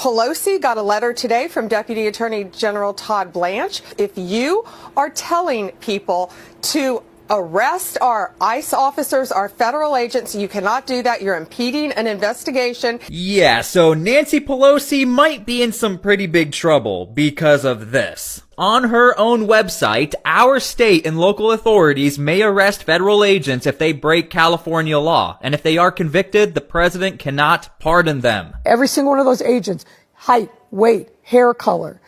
Pelosi got a letter today from Deputy Attorney General Todd Blanche. If you are telling people to arrest our ICE officers, our federal agents, you cannot do that. You're impeding an investigation. Yeah, so Nancy Pelosi might be in some pretty big trouble because of this. On her own website, our state and local authorities may arrest federal agents if they break California law. And if they are convicted, the president cannot pardon them. Every single one of those agents, height, weight, hair color,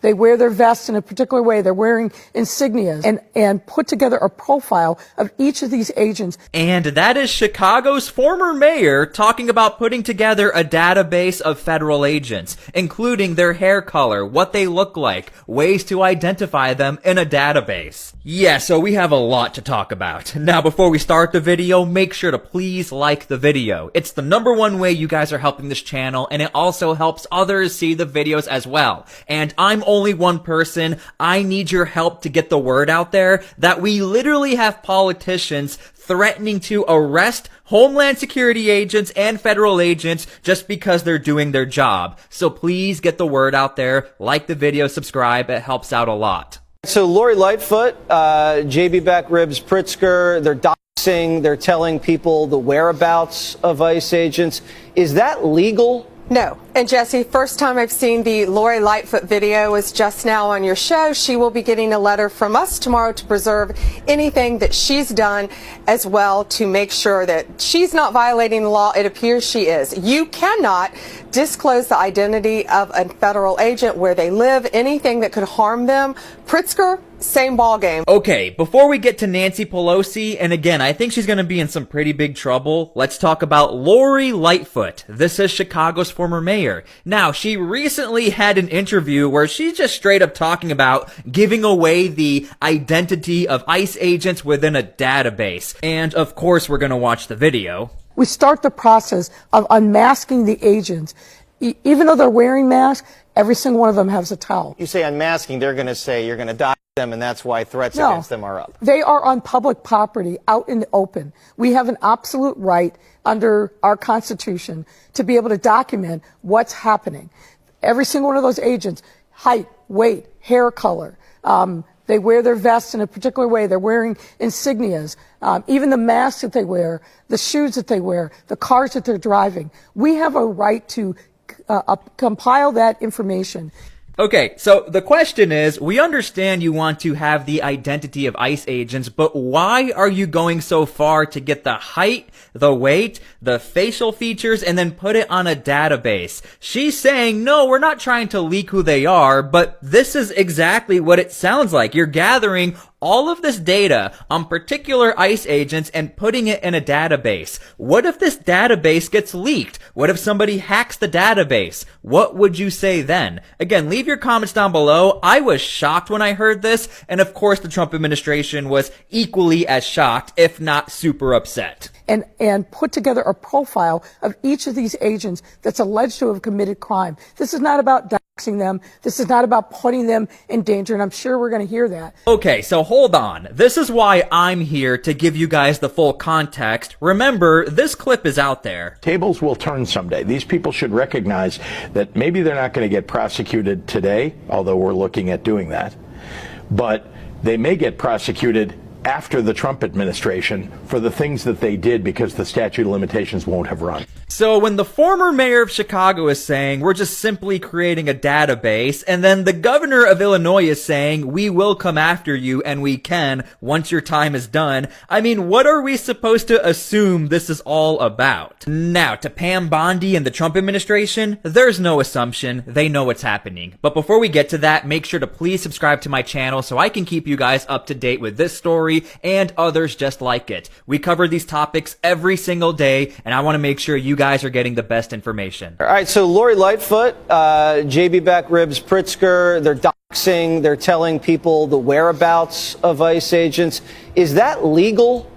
they wear their vests in a particular way. They're wearing insignias and put together a profile of each of these agents. And that is Chicago's former mayor talking about putting together a database of federal agents, including their hair color, what they look like, ways to identify them in a database. Yeah, so we have a lot to talk about. Now, before we start the video, make sure to please like the video. It's the #1 way you guys are helping this channel, and it also helps others see the videos as well. And I'm only one person. I need your help to get the word out there that we literally have politicians threatening to arrest Homeland Security agents and federal agents just because they're doing their job. So please get the word out there, like the video, subscribe, it helps out a lot. So Lori Lightfoot, JB Back Ribs Pritzker, they're doxing, they're telling people the whereabouts of ICE agents. Is that legal? No. And Jesse, first time I've seen the Lori Lightfoot video is just now on your show. She will be getting a letter from us tomorrow to preserve anything that she's done as well to make sure that she's not violating the law. It appears she is. You cannot disclose the identity of a federal agent, where they live, anything that could harm them. Pritzker, same ballgame. Okay, before we get to Nancy Pelosi, and again, I think she's gonna be in some pretty big trouble, let's talk about Lori Lightfoot. This is Chicago's former mayor. Now, she recently had an interview where she's just straight up talking about giving away the identity of ICE agents within a database. And of course, we're gonna watch the video. We start the process of unmasking the agents. Even though they're wearing masks, every single one of them has a towel. You say unmasking, they're going to say you're going to dox them, and that's why threats against them are up. They are on public property, out in the open. We have an absolute right under our Constitution to be able to document what's happening. Every single one of those agents, height, weight, hair color, they wear their vests in a particular way. They're wearing insignias. Even the masks that they wear, the shoes that they wear, the cars that they're driving. We have a right to compile that information. Okay, so the question is, we understand you want to have the identity of ICE agents, but why are you going so far to get the height, the weight, the facial features, and then put it on a database? She's saying, no, we're not trying to leak who they are, but this is exactly what it sounds like. You're gathering all of this data on particular ICE agents and putting it in a database. What if this database gets leaked? What if somebody hacks the database? What would you say then? Again, leave your comments down below. I was shocked when I heard this, and of course the Trump administration was equally as shocked, if not super upset. And put together a profile of each of these agents that's alleged to have committed crime. This is not about doxing them. This is not about putting them in danger, and I'm sure we're going to hear that. Okay, so hold on. This is why I'm here, to give you guys the full context. Remember, this clip is out there. Tables will turn someday. These people should recognize that maybe they're not going to get prosecuted today, although we're looking at doing that, but they may get prosecuted after the Trump administration for the things that they did, because the statute of limitations won't have run. So when the former mayor of Chicago is saying we're just simply creating a database, and then the governor of Illinois is saying we will come after you and we can once your time is done, I mean, what are we supposed to assume this is all about? Now, to Pam Bondi and the Trump administration, there's no assumption. They know what's happening. But before we get to that, make sure to please subscribe to my channel so I can keep you guys up to date with this story and others just like it. We cover these topics every single day, and I want to make sure you guys are getting the best information. All right, so Lori Lightfoot, JB Back Ribs Pritzker, they're doxing, they're telling people the whereabouts of ICE agents. Is that legal?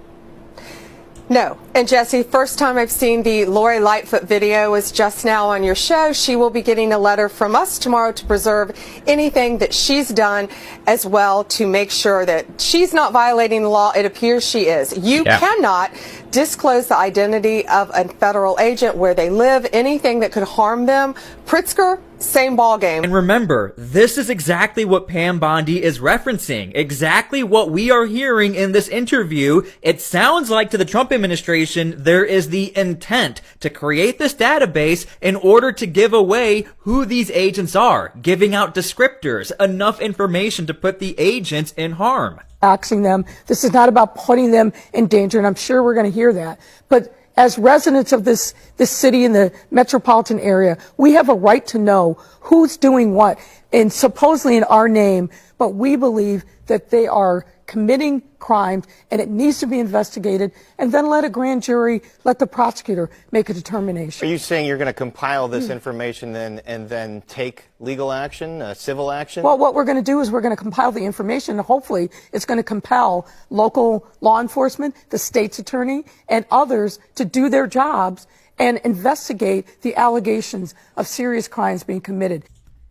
No. And Jesse, first time I've seen the Lori Lightfoot video is just now on your show. She will be getting a letter from us tomorrow to preserve anything that she's done as well to make sure that she's not violating the law. It appears she is. You cannot disclose the identity of a federal agent, where they live, anything that could harm them. Pritzker, same ballgame. And remember, this is exactly what Pam Bondi is referencing, exactly what we are hearing in this interview. It sounds like to the Trump administration, there is the intent to create this database in order to give away who these agents are, giving out descriptors, enough information to put the agents in harm. Axing them. This is not about putting them in danger, and I'm sure we're going to hear that. But as residents of this city in the metropolitan area, we have a right to know who's doing what, and supposedly in our name, but we believe that they are committing crimes, and it needs to be investigated, and then let a grand jury, let the prosecutor make a determination. Are you saying you're going to compile this information then and then take legal action, civil action? Well, what we're going to do is we're going to compile the information, and hopefully it's going to compel local law enforcement, the state's attorney, and others to do their jobs and investigate the allegations of serious crimes being committed.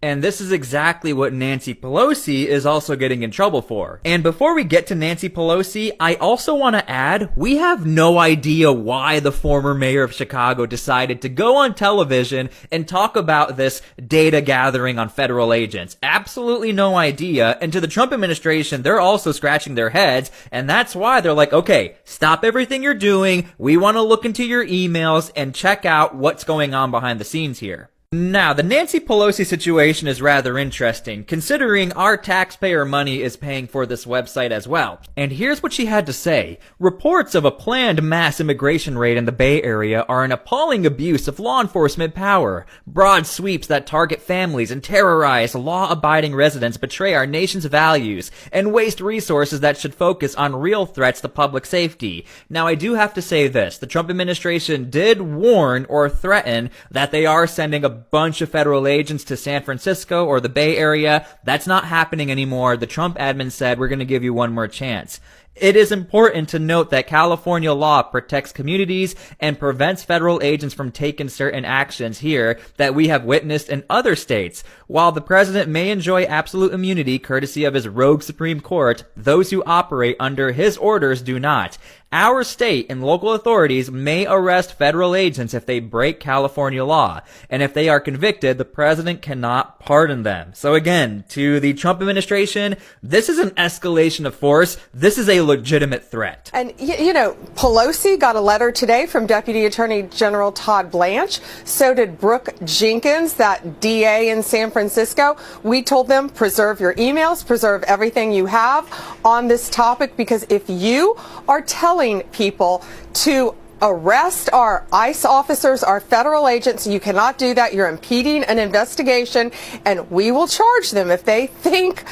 And this is exactly what Nancy Pelosi is also getting in trouble for. And before we get to Nancy Pelosi, I also want to add, we have no idea why the former mayor of Chicago decided to go on television and talk about this data gathering on federal agents. Absolutely no idea. And to the Trump administration, they're also scratching their heads. And that's why they're like, okay, stop everything you're doing. We want to look into your emails and check out what's going on behind the scenes here. Now, the Nancy Pelosi situation is rather interesting, considering our taxpayer money is paying for this website as well. And here's what she had to say. Reports of a planned mass immigration raid in the Bay Area are an appalling abuse of law enforcement power. Broad sweeps that target families and terrorize law-abiding residents betray our nation's values and waste resources that should focus on real threats to public safety. Now, I do have to say this. The Trump administration did warn or threaten that they are sending a bunch of federal agents to San Francisco or the Bay Area. That's not happening anymore. The Trump admin said, we're going to give you one more chance. It is important to note that California law protects communities and prevents federal agents from taking certain actions here that we have witnessed in other states. While the president may enjoy absolute immunity courtesy of his rogue Supreme Court, those who operate under his orders do not. Our state and local authorities may arrest federal agents if they break California law, and if they are convicted, the president cannot pardon them. So again, to the Trump administration, this is an escalation of force. This is a legitimate threat. And, you know, Pelosi got a letter today from Deputy Attorney General Todd Blanche. So did Brooke Jenkins, that DA in San Francisco. We told them, preserve your emails, preserve everything you have on this topic, because if you are telling people to arrest our ICE officers, our federal agents, you cannot do that. You're impeding an investigation, and we will charge them if they think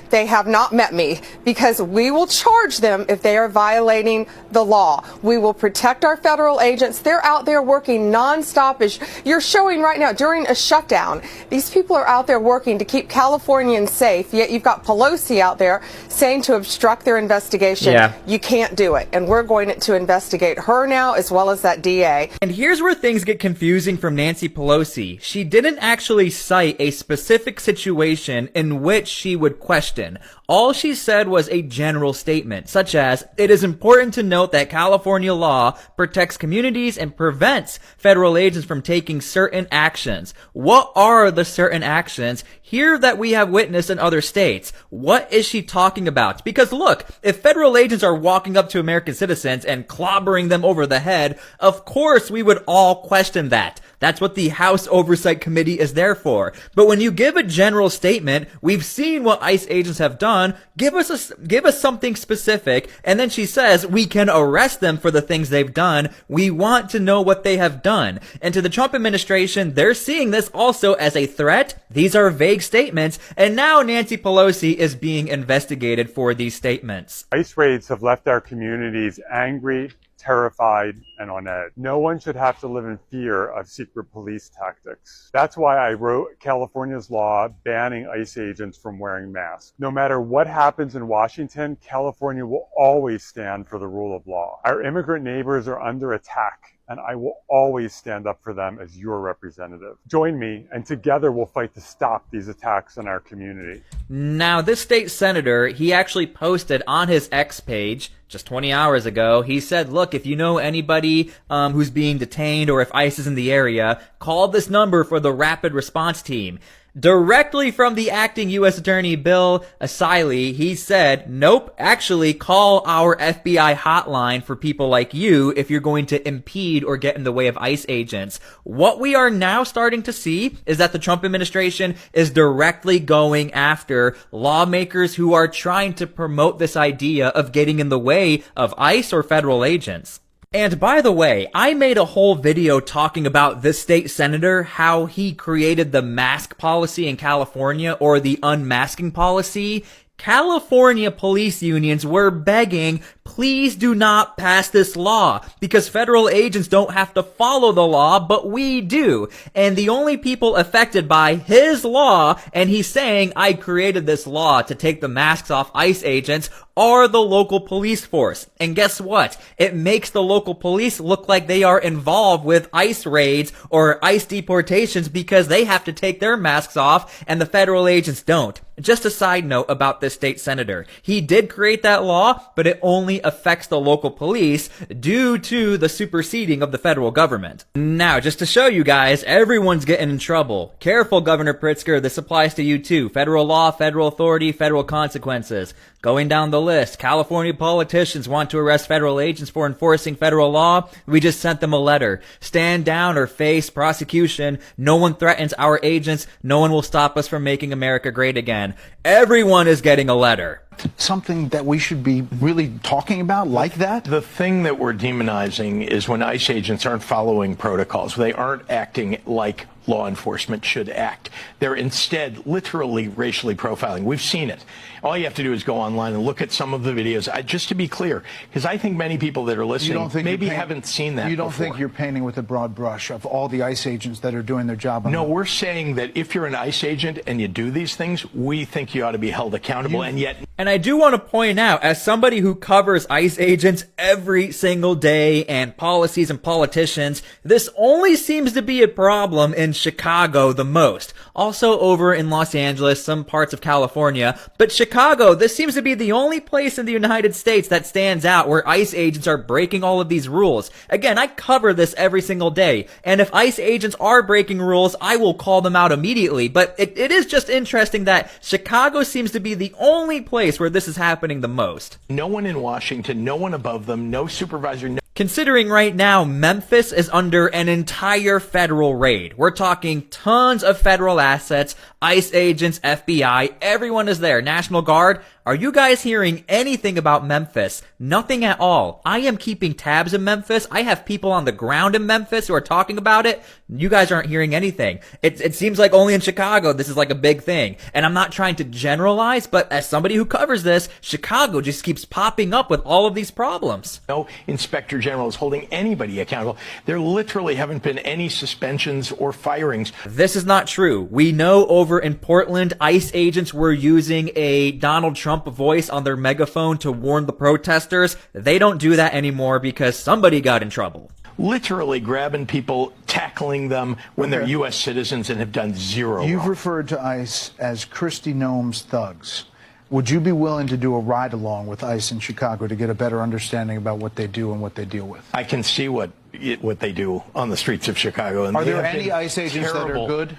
they have not met me, because we will charge them if they are violating the law. We will protect our federal agents. They're out there working nonstop, as you're showing right now during a shutdown. These people are out there working to keep Californians safe, yet you've got Pelosi out there saying to obstruct their investigation. Yeah. You can't do it, and we're going to investigate her now as well as that DA. And here's where things get confusing from Nancy Pelosi. She didn't actually cite a specific situation in which she would question. All she said was a general statement, such as, it is important to note that California law protects communities and prevents federal agents from taking certain actions. What are the certain actions here that we have witnessed in other states? What is she talking about? Because look, if federal agents are walking up to American citizens and clobbering them over the head, of course we would all question that. That's what the House Oversight Committee is there for. But when you give a general statement, we've seen what ICE agents have done, give us something specific, and then she says we can arrest them for the things they've done. We want to know what they have done. And to the Trump administration, they're seeing this also as a threat. These are vague statements, and now Nancy Pelosi is being investigated for these statements. ICE raids have left our communities angry, terrified, and on edge. No one should have to live in fear of secret police tactics. That's why I wrote California's law banning ICE agents from wearing masks. No matter what happens in Washington, California will always stand for the rule of law. Our immigrant neighbors are under attack, and I will always stand up for them as your representative. Join me, and together we'll fight to stop these attacks on our community. Now, this state senator, he actually posted on his X page just 20 hours ago, he said, look, if you know anybody who's being detained or if ICE is in the area, call this number for the rapid response team. Directly from the acting U.S. Attorney Bill Asili, he said, nope, actually call our FBI hotline for people like you if you're going to impede or get in the way of ICE agents. What we are now starting to see is that the Trump administration is directly going after lawmakers who are trying to promote this idea of getting in the way of ICE or federal agents. And by the way, I made a whole video talking about this state senator, how he created the mask policy in California, or the unmasking policy. California police unions were begging, please do not pass this law, because federal agents don't have to follow the law, but we do. And the only people affected by his law, and he's saying, I created this law to take the masks off ICE agents, are the local police force. And guess what? It makes the local police look like they are involved with ICE raids or ICE deportations because they have to take their masks off and the federal agents don't. Just a side note about this state senator. He did create that law, but it only affects the local police due to the superseding of the federal government. Now, just to show you guys, everyone's getting in trouble. Careful, Governor Pritzker, this applies to you too. Federal law, federal authority, federal consequences. Going down the list, California politicians want to arrest federal agents for enforcing federal law. We just sent them a letter. Stand down or face prosecution. No one threatens our agents. No one will stop us from making America great again. Everyone is getting a letter. Something that we should be really talking about like that? The thing that we're demonizing is when ICE agents aren't following protocols. They aren't acting like law enforcement should act. They're instead literally racially profiling. We've seen it. All you have to do is go online and look at some of the videos. Just to be clear, because I think many people that are listening maybe haven't seen that You don't before. think you're painting with a broad brush of all the ICE agents that are doing their job? No, we're saying that if you're an ICE agent and you do these things, we think you ought to be held accountable, and yet... And I do want to point out, as somebody who covers ICE agents every single day and policies and politicians, this only seems to be a problem in Chicago the most. Also over in Los Angeles, some parts of California. But Chicago, this seems to be the only place in the United States that stands out where ICE agents are breaking all of these rules. Again, I cover this every single day. And if ICE agents are breaking rules, I will call them out immediately. But it is just interesting that Chicago seems to be the only place where this is happening the most. No one in Washington, no one above them, no supervisor, no... Considering right now Memphis is under an entire federal raid. We're talking tons of federal assets, ICE agents, FBI, everyone is there, National Guard. Are you guys hearing anything about Memphis? Nothing at all. I am keeping tabs in Memphis. I have people on the ground in Memphis who are talking about it. You guys aren't hearing anything. It seems like only in Chicago this is like a big thing. And I'm not trying to generalize, but as somebody who covers this, Chicago just keeps popping up with all of these problems. No inspector general is holding anybody accountable. There literally haven't been any suspensions or firings. This is not true. We know over in Portland, ICE agents were using a Donald Trump voice on their megaphone to warn the protesters. They don't do that anymore because somebody got in trouble. Literally grabbing people, tackling them when they're U.S. citizens and have done zero You've wrong. referred to ICE as Kristi Noem's thugs. Would you be willing to do a ride-along with ICE in Chicago to get a better understanding about what they do and what they deal with? I can see what they do on the streets of Chicago. And Are there any ICE agents that are good?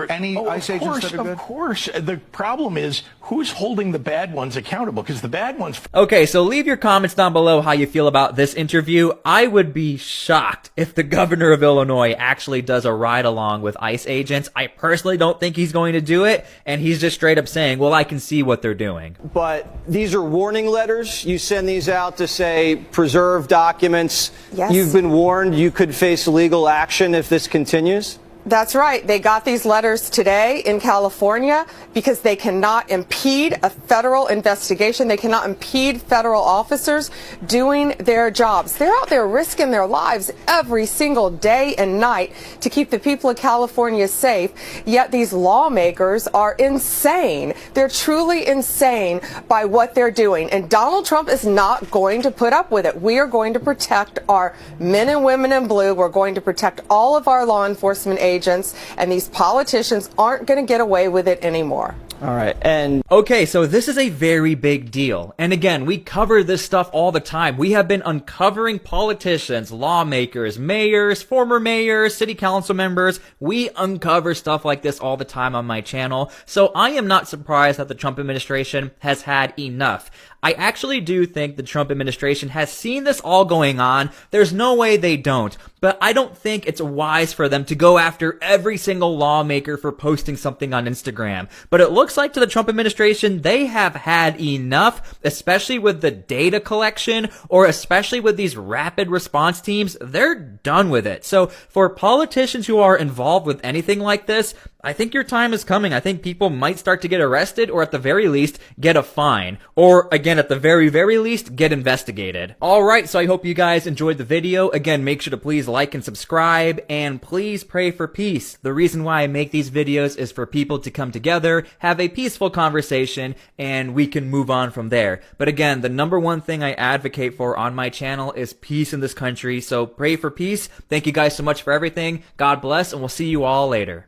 Any ICE agents that are good? Of course. The problem is who's holding the bad ones accountable, because the bad ones... Okay, so leave your comments down below how you feel about this interview. I would be shocked if the governor of Illinois actually does a ride-along with ICE agents. I personally don't think he's going to do it, and he's just straight up saying, well, I can see what they're doing. But these are warning letters. You send these out to say, preserve documents. Yes. You've been warned you could face legal action if this continues? That's right. They got these letters today in California because they cannot impede a federal investigation. They cannot impede federal officers doing their jobs. They're out there risking their lives every single day and night to keep the people of California safe. Yet these lawmakers are insane. They're truly insane by what they're doing. And Donald Trump is not going to put up with it. We are going to protect our men and women in blue. We're going to protect all of our law enforcement agents, and these politicians aren't going to get away with it anymore. All right. And okay, so this is a very big deal. And again, we cover this stuff all the time. We have been uncovering politicians, lawmakers, mayors, former mayors, city council members. We uncover stuff like this all the time on my channel. So I am not surprised that the Trump administration has had enough. I actually do think the Trump administration has seen this all going on. There's no way they don't. But I don't think it's wise for them to go after every single lawmaker for posting something on Instagram. But it looks like to the Trump administration, they have had enough, especially with the data collection, or especially with these rapid response teams. They're done with it. So for politicians who are involved with anything like this, I think your time is coming. I think people might start to get arrested, or at the very least, get a fine. Or, again, at the very, very least, get investigated. Alright, so I hope you guys enjoyed the video. Again, make sure to please like and subscribe, and please pray for peace. The reason why I make these videos is for people to come together, have a peaceful conversation, and we can move on from there. But again, the number one thing I advocate for on my channel is peace in this country, so pray for peace. Thank you guys so much for everything. God bless, and we'll see you all later.